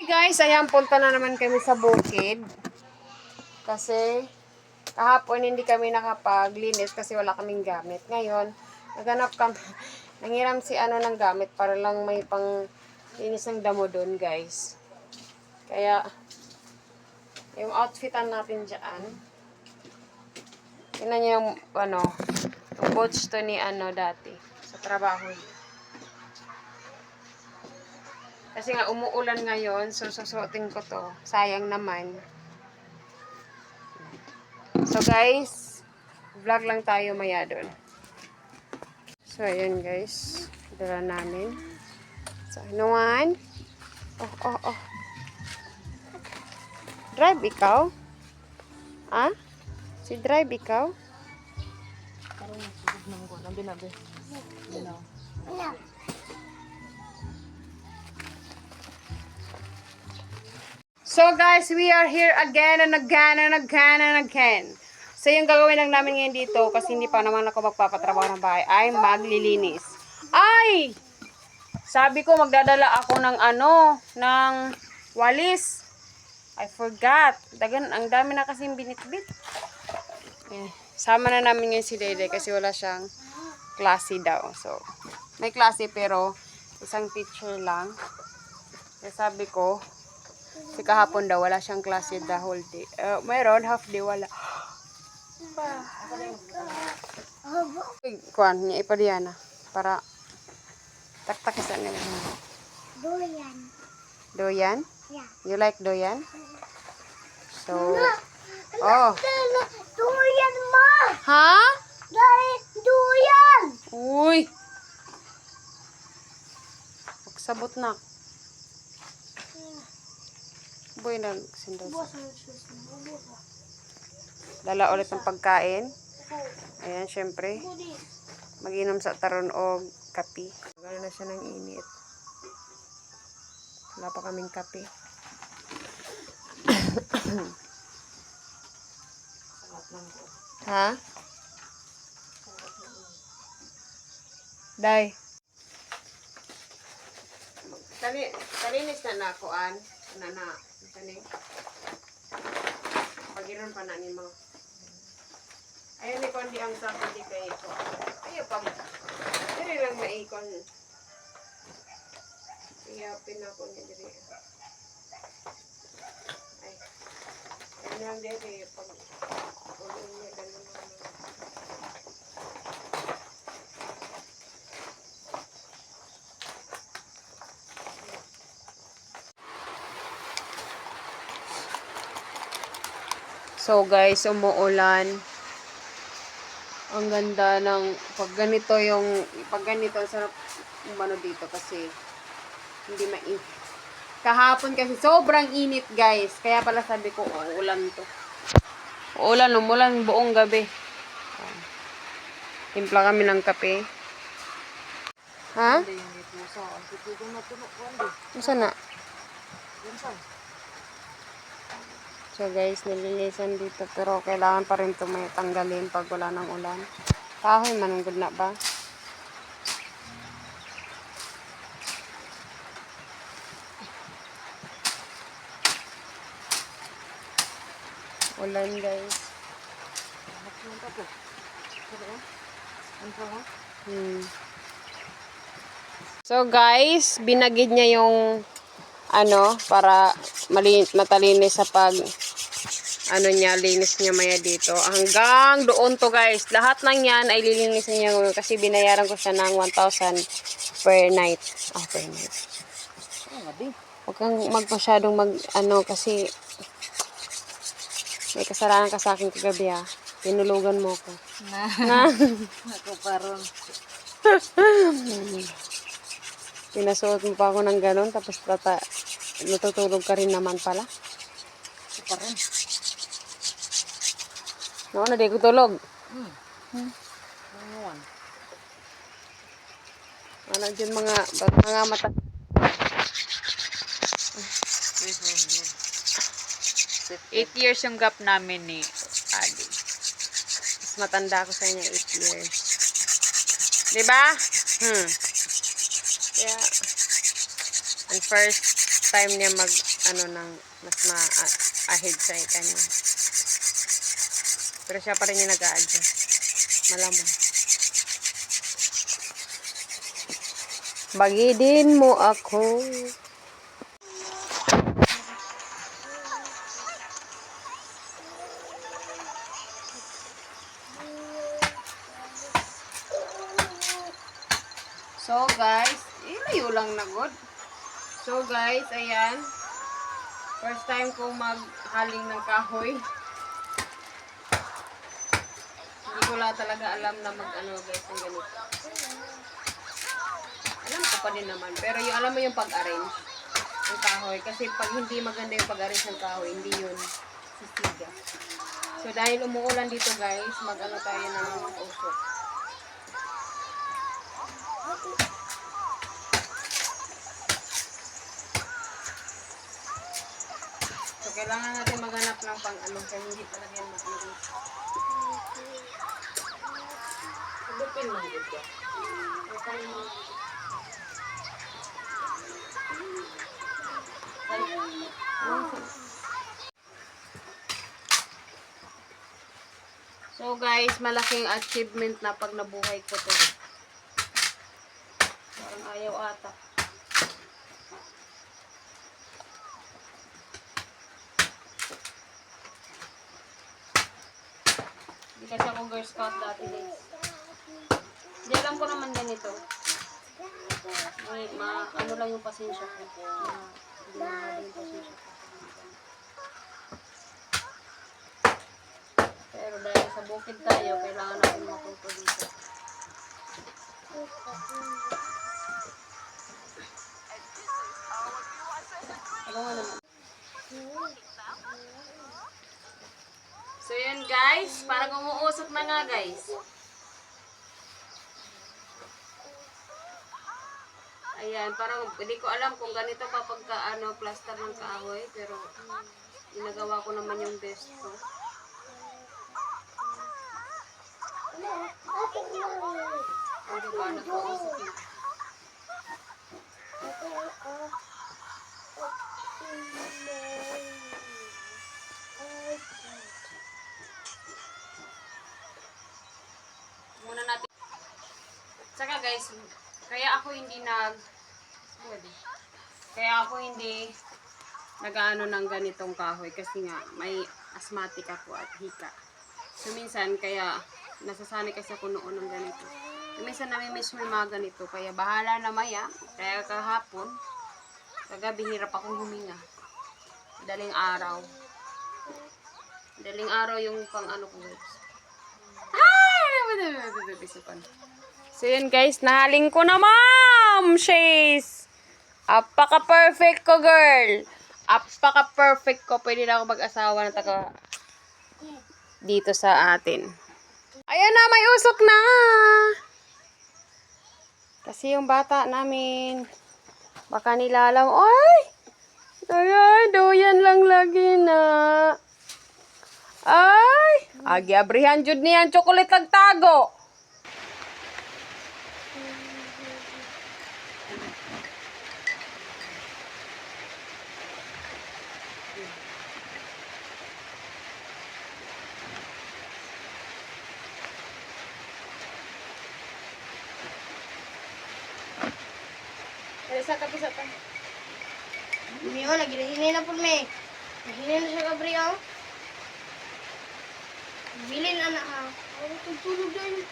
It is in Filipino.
Guys, ayan, punta na naman kami sa bukid. Kasi, kahapon hindi kami nakapaglinis kasi wala kaming gamit. Ngayon, naghanap kami, nanghiram si ano ng gamit para lang may pang linis ng damo doon, guys. Kaya, yung outfitan natin dyan. Tingnan niyo yung, yung boots to ni dati, sa trabaho niya. Kasi nga, umuulan ngayon, so susuotin ko to. Sayang naman. So guys, vlog lang tayo maya doon. So ayan guys, dala namin. So ano one? Oh. Drive ikaw? Ah? Si drive ikaw? Parang masugod ng ko. Nabi. So guys, we are here again and again. So yung gagawin lang namin ngayon dito, kasi hindi pa naman ako magpapatrabaho ng bahay, ay maglilinis. Ay! Sabi ko magdadala ako ng ng walis. I forgot. Ang dami na kasing binitbit. Eh, sama na namin ngayon si Dede kasi wala siyang klase daw. So, may klase pero isang teacher lang. Kaya sabi ko, si kahapon daw wala siyang klase the whole day. Mayroon, half day wala. Kuan niya ipadiana para taktakisan nila. Doyan. Doyan? Yeah. You like doyan? So, Doyan, ma! Ha? Doyan! Uy! Magsabot na. Boy, nagsindas. Dala ulit ng pagkain. Ayan, syempre. Mag-inom sa taron o kape. Gano'n na siya ng init. Wala pa kaming kape. Ha? Day. Talinis na nakuan. Kani. Pagiron pa na ni mo. Ayun ni kundi ang sabi di kay ko. Ayo pa. Diri lang maikon. Iya pinako niya diri. Ay. Ano ang diri pag ulo niya ganun. So guys, umuulan. Ang ganda ng pag ganito sarap umano dito kasi hindi mainit. Kahapon kasi sobrang init guys. Kaya pala sabi ko, uulan to. Umulan buong gabi. Timpla kami ng kape. Ha? Masa na? So guys, nililisan dito pero kailangan pa rin ito may tanggalin pag wala ng ulan. Kahoy man ang good na ba? Ulan guys. So guys, binagid niya yung para matalinis sa linis niya maya dito. Hanggang doon to guys. Lahat ng yan ay lilinisin niya ngayon kasi binayaran ko siya ng 1,000 per night. Per night. Huwag kang magpasyadong kasi may kasalanan ka sa akin kagabi Tinulugan mo ko. Na. Ako parang. Pinasuot mo pa ako ng ganon tapos natutulog ka rin naman pala. Parang. No, di ko tulog. Ano dyan mga mata. 8 years yung gap namin ni Adi. Mas matanda ako sa inyo 8 years. Diba? Kaya, and first, time niya mag, ano, ng mas ma-ahead sa kanya. Pero siya pa rin yung nag-a-adjust. Malamang. Bagidin mo ako. So guys, ilayo lang na good. So guys, ayan. First time ko maghaling ng kahoy. Hindi ko talaga alam na mag-ano guys, ng ganito. Alam ko pa din naman. Pero yung alam mo yung pag-arrange ng kahoy. Kasi pag hindi maganda yung pag-arrange ng kahoy, hindi yun sisiga. So dahil umuulan dito guys, mag-ano tayo ng usok. So kailangan natin maghanap ng pang-ano kasi hindi talaga yan mag-arrange. Lupin mo dito. So guys, malaking achievement na pag nabuhay ko to. Parang ayaw ata. Hindi kasi ako Girl Scout dati guys. Hindi alam ko naman ganito. Ano lang yung pasensya ko. Hindi mahal yung pasensya ko. Pero dahil sa bukid tayo, kailangan natin matuto dito. Ano nga naman? So yun guys, parang umuusok na nga guys. Ayan, parang hindi ko alam kung ganito kapag plaster ng kahoy, pero ginagawa ko naman yung best ko. O diba, nag-uusok na. Muna natin. Saka guys, kaya ako hindi nag-ano ng ganitong kahoy kasi nga may asthmatic ako at hika. So minsan kaya nasasanay kasi ako noon ng ganito. Minsan nami-miss mo yung mga ganito kaya bahala na maya. Kaya kahapon, kagabi hirap akong huminga. Daling araw yung pang ano ko guys. So yun guys, nahaling ko na ma'am Shays. Apaka-perfect ko girl. Apaka-perfect ko. Pwede na ako mag-asawa ng taga dito sa atin. Ayan na, may usok na. Kasi yung bata namin, baka nilalam. Ay! Doyan lang lagi na. Ay! Agi abrihan jud niyan chocolate nagtago. Sa kapisa pa. Miyo, naghinay na po me. Naghinay na siya kabriyo. Bilin anak ha. Ako tutulog din.